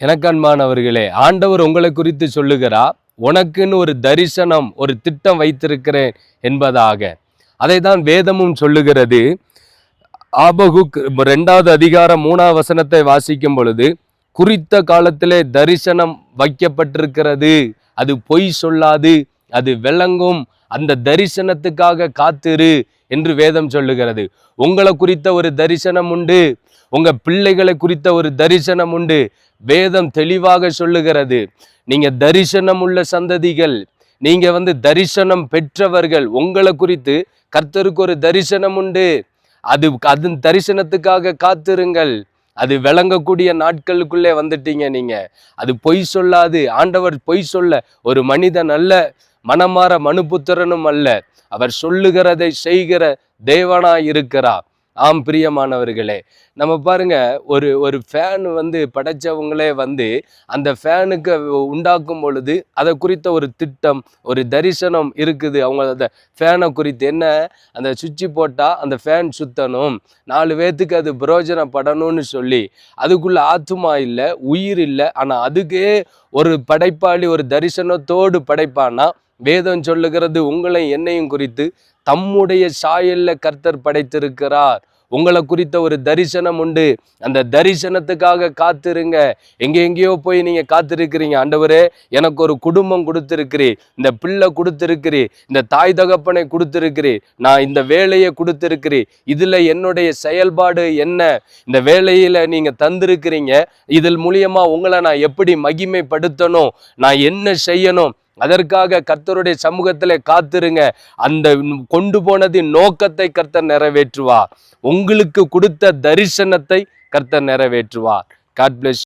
எனக்கு அன்பானவர்களே, ஆண்டவர் உங்களை குறித்து சொல்லுகிறார், உனக்குன்னு ஒரு தரிசனம், ஒரு திட்டம் வைத்திருக்கிறேன் என்பதாக. அதை தான் வேதமும் சொல்லுகிறது. ஆபகுக் 2வது அதிகாரம் 3வது வசனத்தை வாசிக்கும் பொழுது, குறித்த காலத்திலே தரிசனம் வைக்கப்பட்டிருக்கிறது, அது பொய் சொல்லாது, அது விளங்கும், அந்த தரிசனத்துக்காக காத்திரு என்று வேதம் சொல்லுகிறது. உங்களை குறித்த ஒரு தரிசனம் உண்டு, உங்க பிள்ளைகளை குறித்த ஒரு தரிசனம் உண்டு. வேதம் தெளிவாக சொல்லுகிறது, நீங்க தரிசனம் உள்ள சந்ததிகள், நீங்க தரிசனம் பெற்றவர்கள். உங்களை குறித்து கர்த்தருக்கு ஒரு தரிசனம் உண்டு. அது தரிசனத்துக்காக காத்திருங்கள். அது விளங்கக்கூடிய நாட்களுக்குள்ளே வந்துட்டீங்க நீங்க. அது பொய் சொல்லாது. ஆண்டவர் பொய் சொல்ல ஒரு மனிதன் அல்ல, மனமாற மனுபுத்திரனும் அல்ல. அவர் சொல்லுகிறதை செய்கிற தேவனாய் இருக்கிறார். ஆம் பிரியமானவர்களே, நம்ம பாருங்க, ஒரு ஃபேன் படைச்சவங்களே அந்த ஃபேனுக்கு உண்டாக்கும் பொழுது அதை குறித்த ஒரு திட்டம், ஒரு தரிசனம் இருக்குது. அவங்க அந்த ஃபேனை குறித்து என்ன, அந்த சுவிட்சு போட்டால் அந்த ஃபேன் சுத்தணும், 4 பேர்த்துக்கு அது பிரயோஜனப்படணும்னு சொல்லி. அதுக்குள்ள ஆத்துமா இல்லை, உயிர் இல்லை, ஆனால் அதுக்கே ஒரு படைப்பாளி ஒரு தரிசனத்தோடு படைப்பானா. வேதம் சொல்லுகிறது, உங்களை என்னையும் குறித்து தம்முடைய சாயல்ல கர்த்தர் படைத்திருக்கிறார். உங்களை குறித்த ஒரு தரிசனம் உண்டு. அந்த தரிசனத்துக்காக காத்திருங்க. எங்கேயோ போய் நீங்க காத்திருக்கிறீங்க. ஆண்டவரே, எனக்கு ஒரு குடும்பம் கொடுத்திருக்கிறீ, இந்த பிள்ளை கொடுத்திருக்கிறீ, இந்த தாய் தகப்பனை கொடுத்திருக்கிறீ, நான் இந்த வேலையை கொடுத்திருக்கிறீ, இதுல என்னுடைய செயல்பாடு என்ன, இந்த வேலையில நீங்க தந்திருக்கிறீங்க, இதில் மூலியமா உங்களை நான் எப்படி மகிமைப்படுத்தணும், நான் என்ன செய்யணும், அதற்காக கர்த்தருடைய சமூகத்திலே காத்திருங்க. அந்த கொண்டு போனதின் நோக்கத்தை கர்த்தர் நிறைவேற்றுவார். உங்களுக்கு கொடுத்த தரிசனத்தை கர்த்தர் நிறைவேற்றுவார். God bless you.